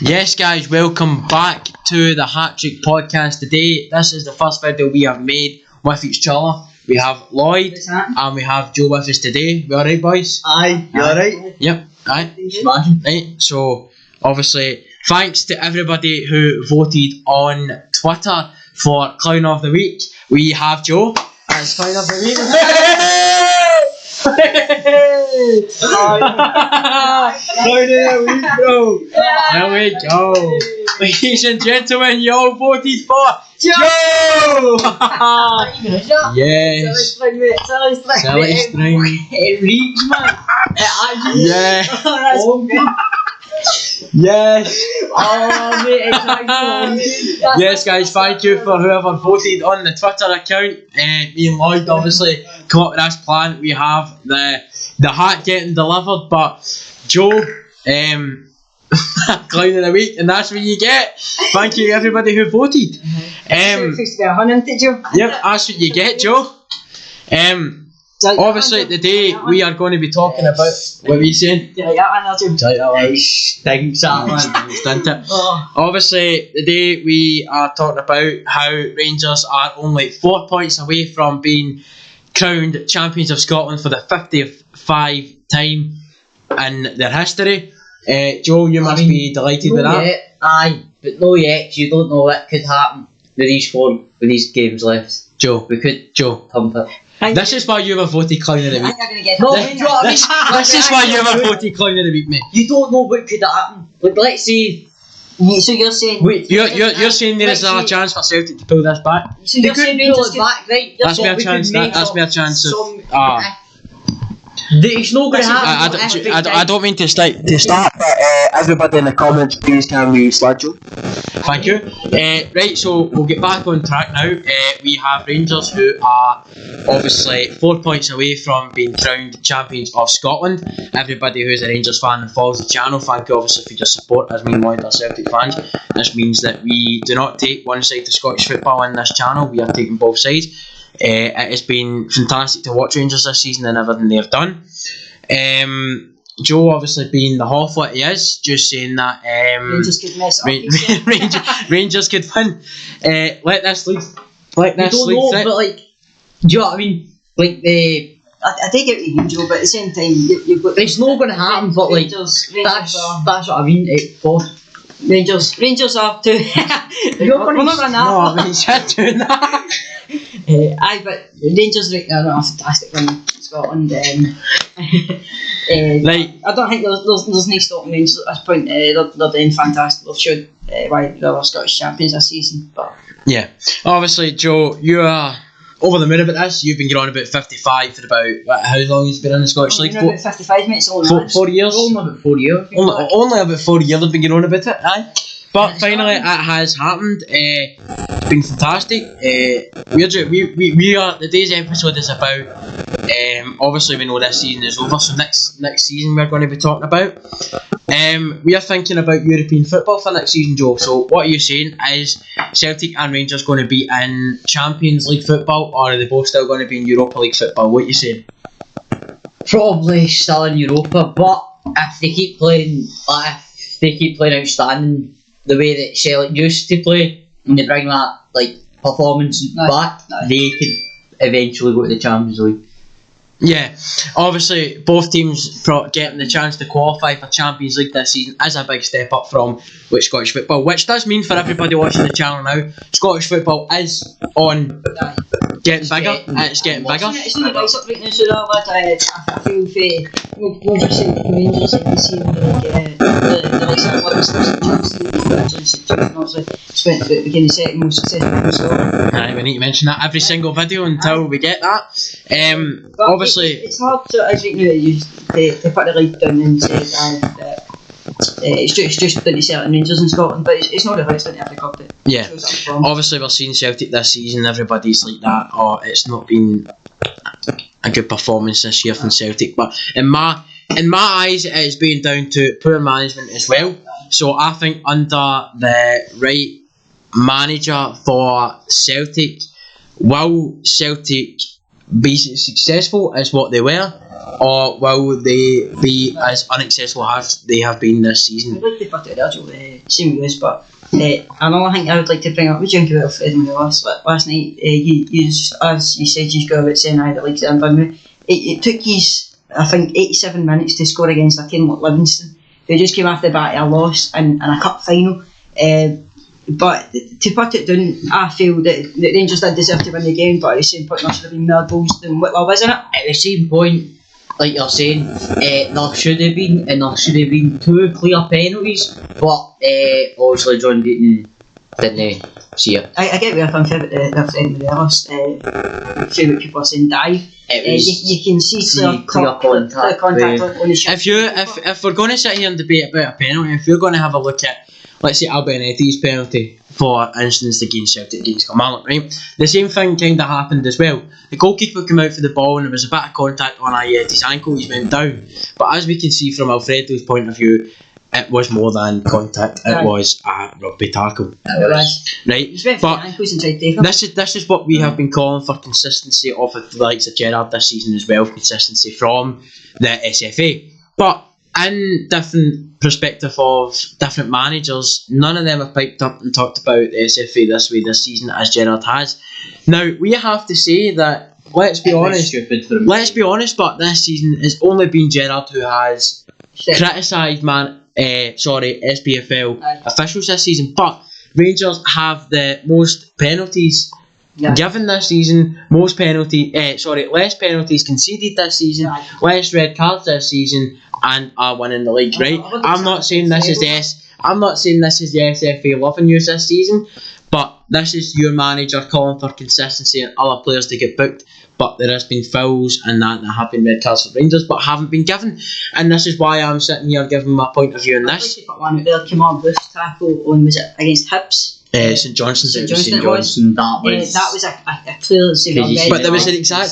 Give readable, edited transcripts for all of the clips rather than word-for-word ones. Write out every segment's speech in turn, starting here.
Yes, guys, welcome back to the Hat Trick Podcast today. This is the first video we have made with each other. We have Lloyd and we have Joe with us today. We alright, boys? Aye, you alright? Yep, aye. Smashing. Right, so obviously, thanks to everybody who voted on Twitter for Clown of the Week. We have Joe as Clown of the Week. Clown of the Week, bro. There we go. Ladies and gentlemen, you all voted for Joe! Yes. Silly string. It reeks, man. Yeah. Yes. Oh, mate, it's actually Yes, guys, thank you for whoever voted on the Twitter account. Me and Lloyd obviously come up with this plan. We have the hat getting delivered, but Joe, Clown of the Week, and that's what you get. Thank you everybody who voted. Yep, that's what you get, Joe. Obviously today we are going to be talking about what were you saying? It stinks, that man. Doesn't it? Obviously today we are talking about how Rangers are only 4 points away from being crowned champions of Scotland for the 55th time in their history. Joe, you must be delighted with that. Yet, aye, but no yet. You don't know what could happen with these games left. Joe, We could Joe, this is why you were voted Clown of the Week. No, This is why you were voted Clown of the Week, mate. You don't know what could happen. Like, let's say. So you're saying? You're saying there is another chance for Celtic to pull this back? So you're saying Rangers back, right? That's my chance. That's my chance of. It's not going to happen. I don't mean to start, but everybody in the comments, please can we slide Joe? Thank you. Right, so we'll get back on track now. We have Rangers who are obviously 4 points away from being crowned champions of Scotland. Everybody who is a Rangers fan and follows the channel, thank you obviously for your support as me and Lloyd are Celtic fans. This means that we do not take one side to Scottish football in this channel, we are taking both sides. It has been fantastic to watch Rangers this season and everything they've done. Joe obviously being the Hofflet he is, just saying that Rangers could mess up. Rangers could win. Let this lead. Let You this don't lead know, sit. but like, do you know what I mean? Like I take it to you, Joe, but at the same time, you've got. it's not going to happen. But like, Rangers that's are. what I mean. Rangers are too. You're gonna not going to No, I mean, shut doing that. Aye, but Rangers are a fantastic win in Scotland. Like, I don't think there's no stopping Rangers at this point. They're doing fantastic. They should. Why they're Scottish champions this season. But yeah, obviously, Joe, you are over the moon about this. You've been going on about 55 for about how long has been in the Scottish League? about 55 minutes. 4 years. only about 4 years. Only about 4 years I've been going on about it, aye. But finally, it has happened. It's been fantastic. We are today's episode is about. Obviously, we know this season is over, so next season we're going to be talking about. We are thinking about European football for next season, Joe. So, what are you saying? Is Celtic and Rangers going to be in Champions League football, or are they both still going to be in Europa League football? What are you saying? Probably still in Europa, but if they keep playing outstanding the way that Celtic used to play, and they bring that like performance back, they could eventually go to the Champions League. Yeah, obviously both teams getting the chance to qualify for Champions League this season is a big step up from with Scottish football, which does mean for everybody watching the channel now, Scottish football is on getting bigger. It's getting bigger. It's not nice up right now, so I feel for Rangers and see the likes of Livingston spent the beginning second most successful in Scotland. Aye, we need to mention that every single video until we get that. Obviously, it's hard to as right now to put the league down and say it's just down to certain Rangers in Scotland, but it's not really down to every club that yeah. shows up from. Obviously, we're seeing Celtic this season. Everybody's like that. Oh, it's not been a good performance this year from Celtic. But in my eyes, it has been down to poor management as well. So I think under the right manager for Celtic, will Celtic be successful as what they were, or will they be as unsuccessful as they have been this season? I'd like to put it there, Joe, same with us, but another thing I would like to bring up was drinking about Fred last night. You as you said, you go about saying I the league's done with. It took you, I think, 87 minutes to score against a team like Livingston, who just came after the back of a loss in a cup final. But to put it down, I feel that the Rangers did deserve to win the game, but at the same point there should have been more goals than Whitlaw, wasn't it? At the same point, like you're saying, there should have been 2 clear penalties, but obviously John Deaton didn't see it. I get where I'm coming from about the friend with the Ellis. Favourite people are saying dive. You can see clear contact on the shot. If we're going to sit here and debate about a penalty, if you're going to have a look at, let's say, Albanetti's penalty, for instance, against Celtic against Kilmarnock, right? The same thing kind of happened as well. The goalkeeper came out for the ball and there was a bit of contact on Ayete's ankle, he went down. But as we can see from Alfredo's point of view, it was more than contact, it was a rugby tackle. Right? But this is what we have been calling for consistency of the likes of Gerrard this season as well, consistency from the SFA. But in different perspective of different managers, none of them have piped up and talked about the SFA this way this season as Gerrard has. Now, we have to say that, let's be honest, but this season it's only been Gerrard who has criticised SPFL officials this season, but Rangers have the most penalties given this season, less penalties conceded this season, less red cards this season, and are winning the league, right? I'm not saying this is the SFA loving you this season, but this is your manager calling for consistency and other players to get booked. But there has been fouls and that have been red cards for Rangers, but haven't been given. And this is why I'm sitting here giving my point of view on this. One there came on this tackle on, was it against Hibs? St Johnstone. That was a clear saving. But there was an exact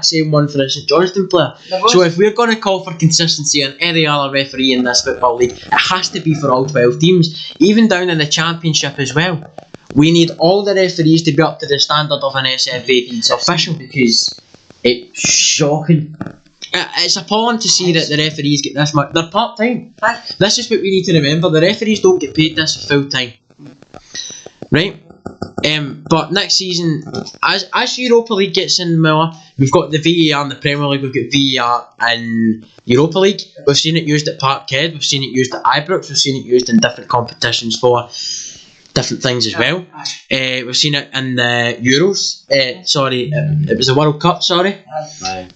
same one for a St Johnstone player. So if we're going to call for consistency on any other referee in this football league, it has to be for all 12 teams, even down in the Championship as well. We need all the referees to be up to the standard of an SFA official, because it's shocking. It's appalling to see that the referees get this much. They're part-time. This is what we need to remember. The referees don't get paid this full-time. Right? But next season, as Europa League gets in more, we've got the VAR in the Premier League, we've got VAR in Europa League. We've seen it used at Parkhead, we've seen it used at Ibrox, we've seen it used in different competitions for different things as well. We've seen it in the Euros. It was the World Cup.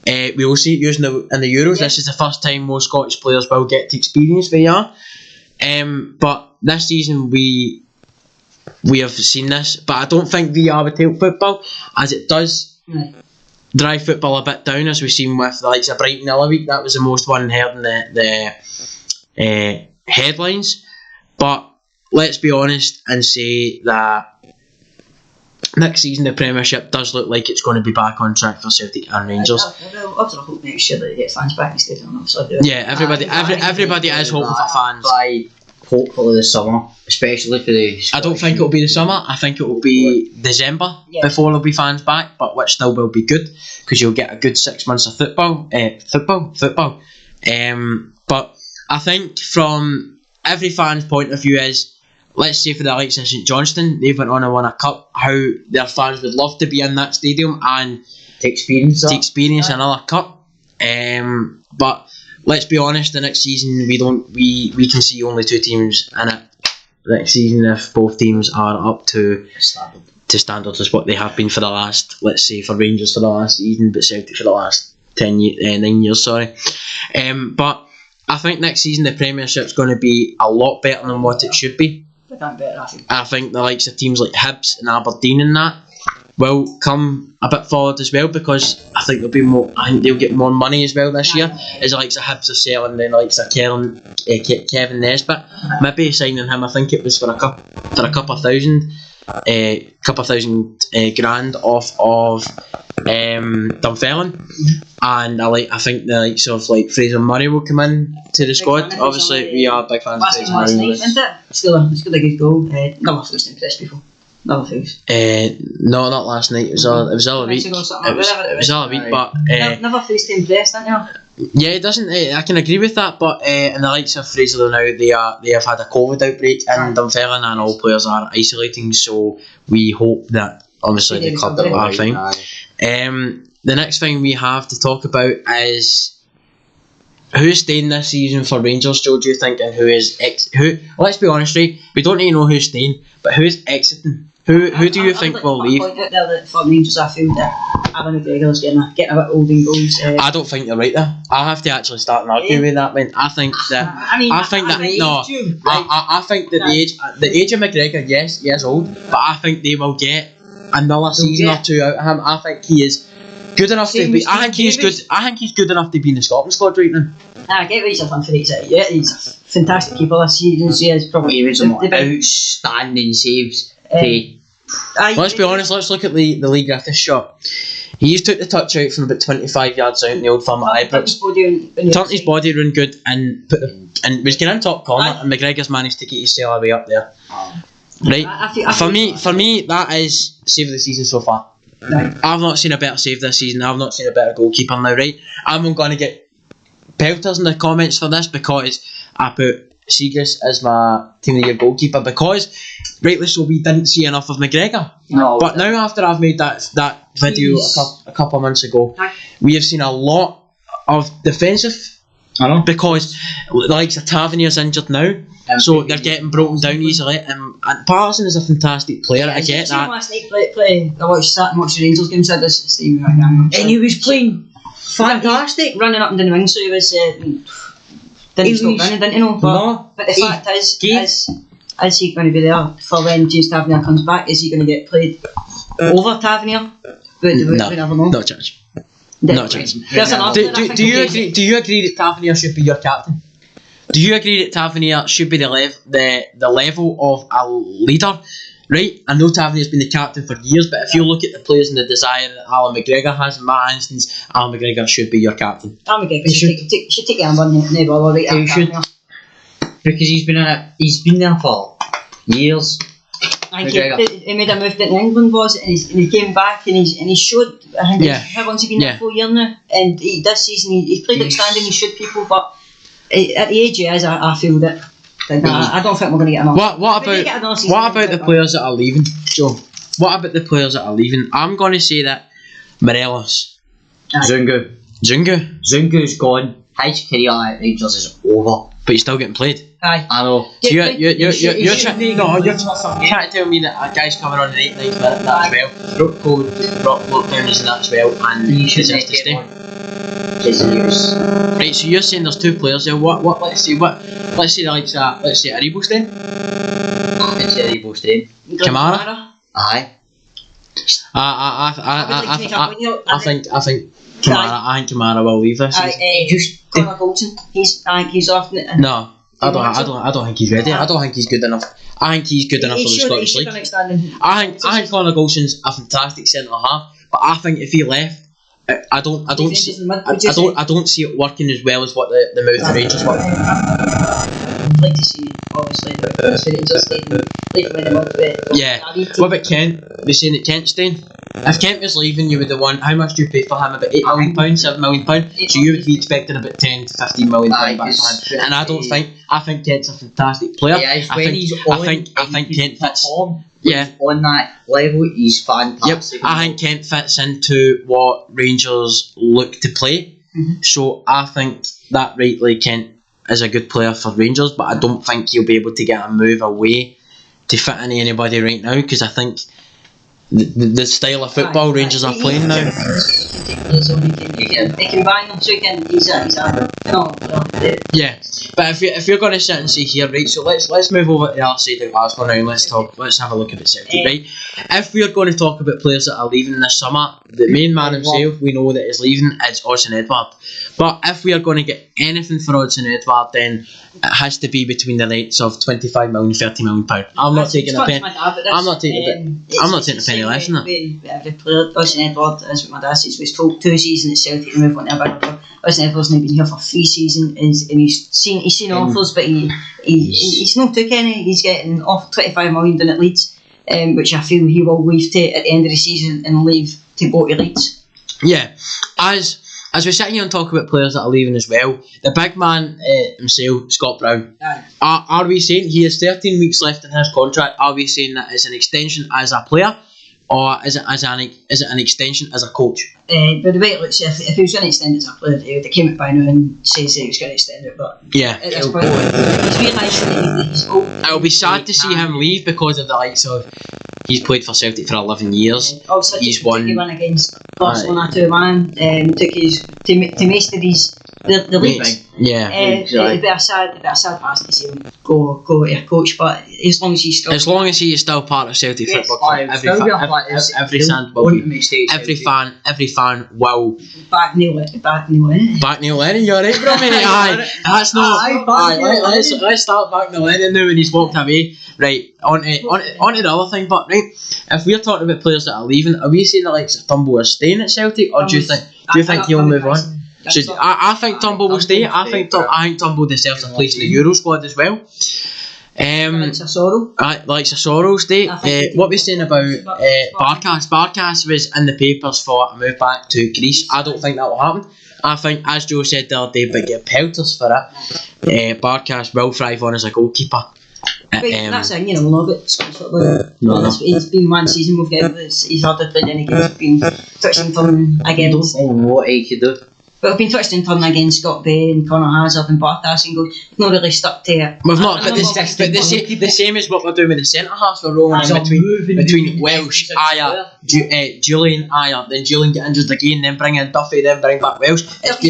We will see it used in the Euros. This is the first time most Scottish players will get to experience VAR. But this season we have seen this, but I don't think VAR would help football, as it does drive football a bit down, as we've seen with the likes of Brighton the other week. That was the most one heard in the headlines. But let's be honest and say that next season the Premiership does look like it's going to be back on track for Celtic and Rangers. I hope next year that they get fans back instead of everybody is hoping for fans. By hopefully the summer, especially for the Scottish. I don't think it will be the summer. I think it will be December before there'll be fans back, but which still will be good, because you'll get a good 6 months of football. But I think from every fan's point of view is, let's say for the likes of St Johnstone, they went on and won a cup, how their fans would love to be in that stadium and to experience another cup. But let's be honest, the next season we can see only 2 teams in it next season if both teams are up to standards as what they have been for the last, let's say for Rangers for the last season, but Celtic for the last 9 years. But I think next season the Premiership's going to be a lot better than what it should be. I think the likes of teams like Hibs and Aberdeen and that will come a bit forward as well, because I think there'll be more. I think they'll get more money as well this year, as the likes of Hibs are selling the likes of Kevin Nesbitt. Maybe signing him, I think it was for a couple of thousand grand off of Dunfermline, and I think the likes of Fraser Murray will come in to the squad. Obviously, we are big fans of Fraser Murray. Still a good goal. Never first impressed before. No things. No, not last night. It was all a week. It was all a week, but never faced him pressed, didn't you? yeah, it doesn't. I can agree with that, but in the likes of Fraser now, they have had a COVID outbreak in Dunfermline, and all players are isolating. So we hope that obviously the club are fine. The next thing we have to talk about is who's staying this season for Rangers, Joe, do you think, and who is who? Let's be honest, right? We don't need to know who's staying, but who's exiting? Who do you think will leave? I point out there that for Rangers, I feel that Alan McGregor's getting a bit old in goals. I don't think you're right there. I have to actually start an argument with that. Man, I think that I think that the age of McGregor, yes, he is old, but I think they will get another season or two out of him. I think he is good enough to be. I think he's good enough to be in the Scotland squad right now. I get what he's done for he's a fantastic keeper this season. He is probably outstanding saves. Let's be honest, let's look at the Lee Griffiths shot. He just took the touch out from about 25 yards out in the Old Firm at Ibrox. Turned his body around good and was getting in top corner, and McGregor's managed to get his sail away up there. Right, for me, that is save of the season so far. Right. I've not seen a better save this season. I've not seen a better goalkeeper now. Right, I'm going to get pelters in the comments for this because I put Siegrist as my team of the year goalkeeper because rightly so we didn't see enough of McGregor. No, but now after I've made that video a couple of months ago, we have seen a lot of defensive. I know, because the likes of Tavernier's injured now, so they're getting broken down easily. And Patterson is a fantastic player. I get that. Last night play. I watched the Rangers game. Said this Steve, and he was playing fantastic, running up and down the wing. So he was. Didn't stop running, didn't he? But the fact is he going to be there for when James Tavernier comes back? Is he going to get played over Tavernier? We never know. No chance. No chance. Do you agree that Tavernier should be your captain? Do you agree that Tavernier should be the level of a leader? Right, I know Tavernier's been the captain for years, but if you look at the players and the desire that Alan McGregor has, in my instance, Alan McGregor should be your captain. Alan McGregor should take it on one. He should, because he's been there for years. I think he made a move that England was, and he came back and he showed. I think how long's he been there? 4 years now, and this season he's played outstanding. He showed people, but at the age he is, I feel that. I don't think we're going to get another. What about the players that are leaving, Joe? What about the players that are leaving? I'm going to say that Morelos, Zungu's gone. His career at Rangers is over, but he's still getting played. Aye, I know. So you're trying to tell me that a guy's coming on in 8 minutes as well. Broke COVID, broke lockdowns and that as well, and he deserves to stay. Right, so you're saying there's two players there. Let's say Aribo staying. Let's say Aribo staying. Kamara. Aye. I think Kamara. I think Kamara will leave this. Connor Goldson. He's off. No, I don't think he's ready. I don't think he's good enough. I think he's good enough for the Scottish League. I think Connor Goldson's a fantastic centre half, but I think if he left, I don't see it working as well as what the move to Rangers work. I'd like to see, obviously, the Rangers staying. Yeah. What about Kent? They're saying that Kent's staying. If Kent was leaving, you would have won. How much do you pay for him? About £8 million, £7 million. So you would be expecting about £10 to £15 million back from him. And I think Kent's a fantastic player. Yeah, I think Kent fits. Yeah, on that level, he's fantastic. Yep. I think Kent fits into what Rangers look to play. Mm-hmm. So I think that rightly Kent is a good player for Rangers, but I don't think he'll be able to get a move away to fit into anybody right now, because I think the style of football Rangers are playing now. He can buy him, so he's yeah. But if you're going to sit and say here, right, so let's move over to the other side of Glasgow now and let's have a look at Celtic, right? If we're going to talk about players that are leaving this summer, the main man himself we know that is leaving is Odsonne Edouard. But if we are going to get anything for Odsonne Edouard, then it has to be between the rates of £25 million, £30 million. I'm not taking a penny. I'm not taking a penny less than that. Every player, Odsonne Edouard, as my dad says, was told 2 seasons at Celtic and move on to a bigger club. Odsonne Edouard's only been here for 3 seasons, and he's seen offers, but he's not took any. He's getting off 25 million down at Leeds. which I feel he will leave to at the end of the season and leave to go to Leeds. Yeah, as we sit here and talk about players that are leaving as well, the big man himself, Scott Brown. Aye. Are we saying he has 13 weeks left in his contract? Are we saying that is an extension as a player, or is it an extension as a coach? But the way it looks, if he was going to extend it as a player, he would have came out by now and says that he was going to extend it. But Yeah, at this point, he's realised that he's old. it'll be sad to see him leave because of the likes of he's played for Celtic for 11 years. Obviously, He's took won. a win against Barcelona 2-1. Took his to master his the leagues. Yeah, It'd be a sad past to see him go to a coach, but as long as he's still as long as he is still part of Celtic Yes, Football Club, every fan will be. Every fan will back Neil in. back Neil Lennon. You're right, bro, mate. Aye, that's not. Let's start back Neil Lennon now when he's walked away. Right, on to the other thing, but right, if we're talking about players that are leaving, are we saying that like Turnbull is staying at Celtic, or do you think he'll move on? I think Turnbull will stay. I think Turnbull deserves a place in the Euro squad as well. It's a sorrow. Like Sissoko stay. I think What we're saying about Barkas was in the papers for a move back to Greece. I don't think that will happen. I think, as Joe said the other day, but get pelters for it. Barkas will thrive on as a goalkeeper. That's it, we'll not get Scottish football. No. It's been one season we've got this. He's hardly played any games. Been touched and turning against. I don't know what he could do. But I've been touched and turning against Scott Bay and Conor Hazard and Barkas and not really stuck to it. We've not, but the same as what we're doing with the centre halves. We're rolling in between Welsh, Ayer, Julian, Ayer, then Julian get injured again, then bring in Duffy, then bring back Welsh. Duffy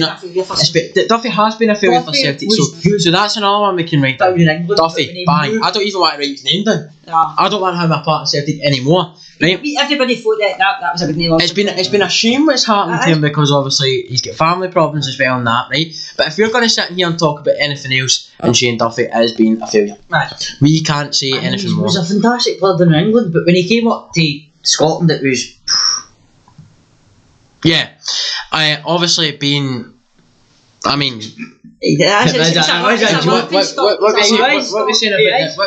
has been a failure for Celtic, so that's another one we can write down. Duffy, bang. I don't even want to write his name down. I don't want him a part of Celtic anymore. Right? Everybody thought that was a big name. It's been a shame what's happened to him because obviously he's got family problems as well and that, right? But if you're going to sit here and talk about anything else, and Shane Duffy has been a failure. Right. We can't say anything more. He was a fantastic player in England, but when he came up to Scotland, it was. Yeah, obviously being. I mean, what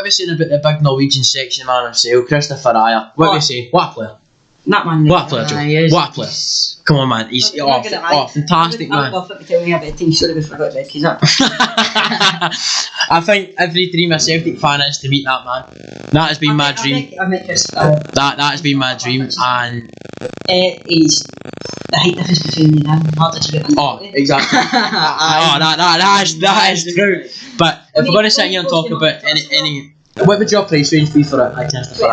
we saying about the big Norwegian section man himself, Christopher Ayer? What we say? What a player! That man. What a player, Joe! What a player! Come on, man! He's fantastic, man. I would love to tell me about a team story before I got to bed, because I think every dream a Celtic fan is to meet that man. That has been my dream. I met Christopher. That has been my dream, and he's the height difference between me and him. Hard to get. Exactly. that is true. But if we're going to sit here and talk about any. What would your price range be for it? I can't for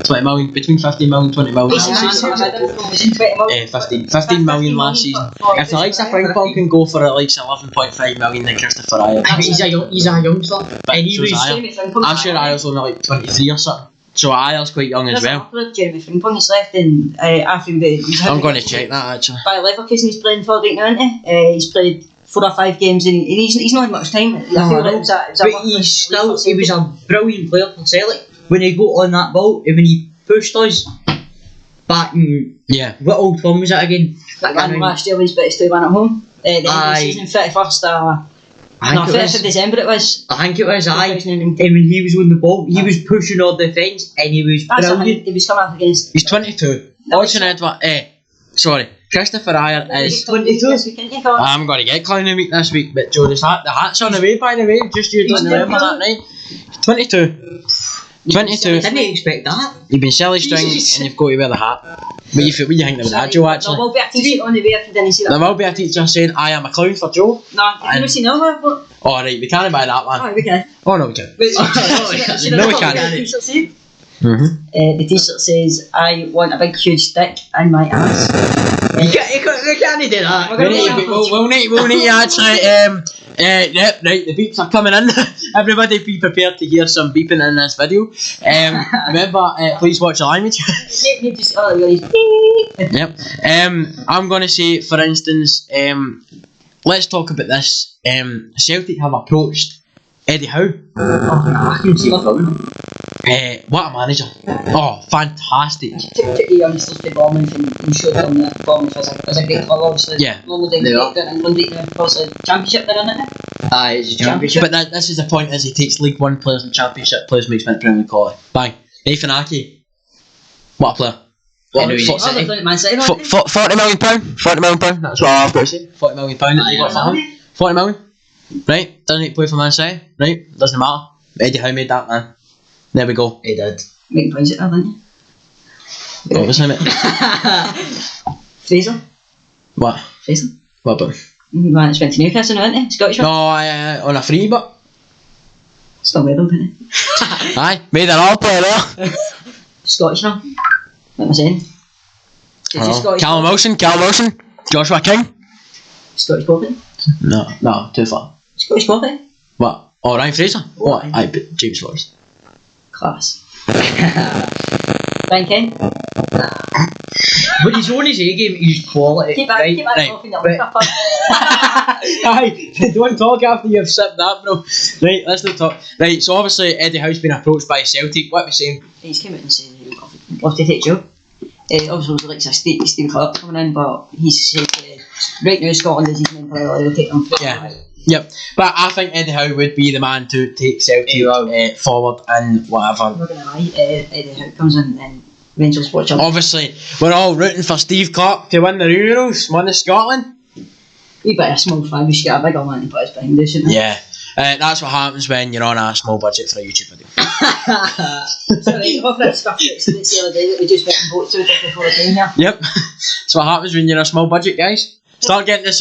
20 million, between 15 million and 20 million. 15 million last season. If the likes of Frimpong can go for at least 11.5 million, then Christopher Ayer. He's a youngster. And he was. I'm sure Ayer's only like 23 or something. So Ayer's quite young as well. Jeremy Frimpong is left, and I think that I'm going to check that actually. By Leverkusen he's playing for right now, isn't he? He's played 4 or 5 games and he's not had much time. I feel like he was a brilliant player for Celtic. When he got on that ball and when he pushed us back in what old firm was it again? Last year when he's beat us 2-1 at home. The end of the season 31st 1st of December it was. I think it was, and when he was on the ball, he was pushing our defence and he was brilliant. He was coming up against. He's 22. Sorry, Christopher Ayer is 22. I'm going to get Clowny Week this week, but Joe, the hat's on the way, by the way. Just you don't remember that, right? 22. 22. Didn't expect that. You've been silly string and you've got to wear the hat. What do you think about that, Joe, actually? There will be a teacher on the way if you didn't see that. There will be a teacher saying, I am a clown for Joe. No, I've never seen that one. Oh, right, we can't buy that one. Oh, we can. Oh, no, we can't. No, we can't. The t-shirt says, I want a big huge dick in my ass. You can't do that. We'll need to actually yep, right, the beeps are coming in. Everybody be prepared to hear some beeping in this video. Remember, please watch the language. Yep. I'm going to say, for instance, let's talk about this. Celtic have approached Eddie Howe. I can see that coming. What a manager. Oh, fantastic. Took the youngsters to Bournemouth and showed them that Bournemouth is a great club, obviously. Yeah. Normally they get down in England right now. Obviously, Championship they're in it now. Aye, it's a championship. But this is the point, as he takes League One players and Championship players, makes them Premier League quality. Bang. Nathan Aki. What a player. Anyway, What, City. Man City, £40 million. £40 million. That's what I've got to say. £40 million that they got for him. 40 million. Right. Doesn't need to play for Man City. Right. Doesn't matter. Eddie Howe made that, man. There we go. He did. Making points at that, didn't you? Obviously, mate. Fraser. What? Fraser. What about him? Man, it's went to Newcastle, isn't he? Scottish one. No, on a free, but. Still with him, didn't he? Aye. Made an all player there. Scottish now. What am I saying? Is he Scottish? Callum Wilson. Joshua King. Scottish coffee. No, too far. Scottish coffee. What? Oh, Ryan Fraser? Oh, What? Aye, but James Forrest. Class. Ryan King. But he's on his A game, he's quality. Keep that right, coffee in the right. liquor pub. Aye, don't talk after you've sipped that, bro. Right, let's not talk. Right, so obviously Eddie Howe's been approached by Celtic. What are we saying? He's came out and said he would love to take Joe. Obviously, like Steve Clark coming in, but he's said right now Scotland is his main priority. Will take them. Yeah. Yep. But I think Eddie Howe would be the man to take Celtic forward and whatever. I'm not gonna lie. Eddie Howe comes in and Rangers watch him. Obviously, we're all rooting for Steve Clark to win the Euros, win the Scotland. We bet a small fan. We should get a bigger man to put us behind us, shouldn't we? Yeah. That's what happens when you're on a small budget for a YouTube video. Sorry, what that stuff that's the other day that we just went and bought 2 days before the game here. Yep. That's what happens when you're a small budget, guys. Start hitting the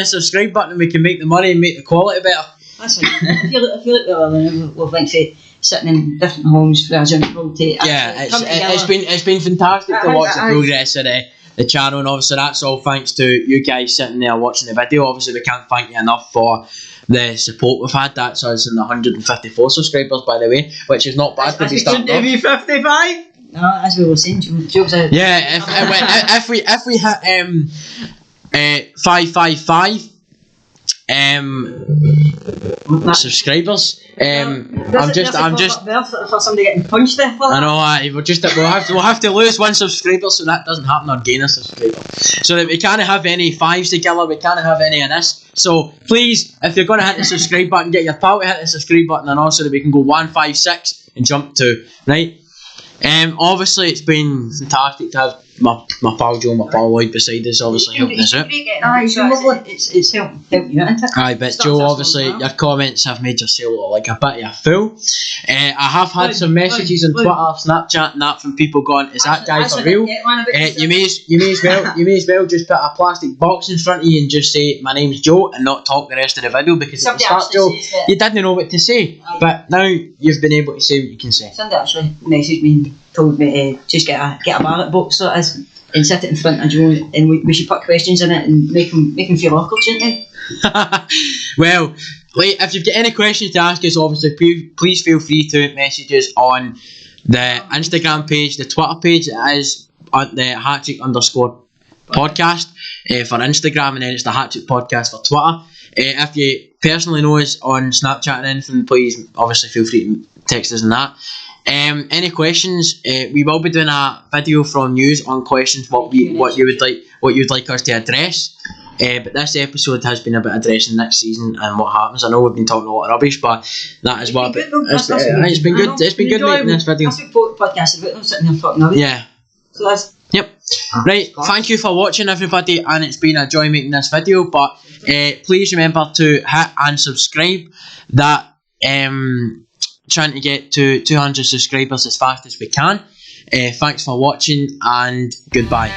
subscribe button and we can make the money and make the quality better. That's right. I feel like we've went to sitting in different homes for a Zoom call to it's been fantastic to watch the progress of the channel, and obviously that's all thanks to you guys sitting there watching the video. Obviously we can't thank you enough for the support we've had. That's us and the 154 subscribers, by the way, which is not bad to be starting off. 55? No, as we were saying, Job's out. Yeah, if we hit 555 subscribers, I'm just for somebody getting punched there. I know. We'll have to lose 1 subscriber so that doesn't happen, or gain a subscriber, so that we can't have any 5s together. We can't have any of this. So please, if you're going to hit the subscribe button, get your pal to hit the subscribe button, and also that we can go 156 and jump 2. Right. Obviously it's been fantastic to have my pal Joe, my pal Lloyd beside us, obviously helping us out. It's helping you out, isn't it? Aye, but Joe, obviously your comments have made yourself look like a bit of a fool. I have had some messages on Twitter, Snapchat and that from people going, is that guy for real? You may as well just put a plastic box in front of you and just say my name's Joe and not talk the rest of the video, because at the start, Joe, you didn't know what to say. But now you've been able to say what you can say. Somebody actually messaged me and told me to just get a ballot box so it is and sit it in front of Joe, and we should put questions in it and make him feel awkward, shouldn't we? Well, if you've got any questions to ask us, obviously please feel free to message us on the Instagram page, the Twitter page. It is on the _podcast for Instagram, and then it's the Hattrick Podcast for Twitter. If you personally know us on Snapchat and anything, please obviously feel free to text us and that. Any questions? We will be doing a video from news on questions what you would like us to address. But this episode has been about addressing next season and what happens. I know we've been talking a lot of rubbish, but that is what. It's been good. It's been good making this video. That's what podcast about. I'm sitting here talking rubbish. Yeah. So that's. Yep. Right. Thank you for watching, everybody, and it's been a joy making this video. But please remember to hit and subscribe. That trying to get to 200 subscribers as fast as we can. Thanks for watching and goodbye.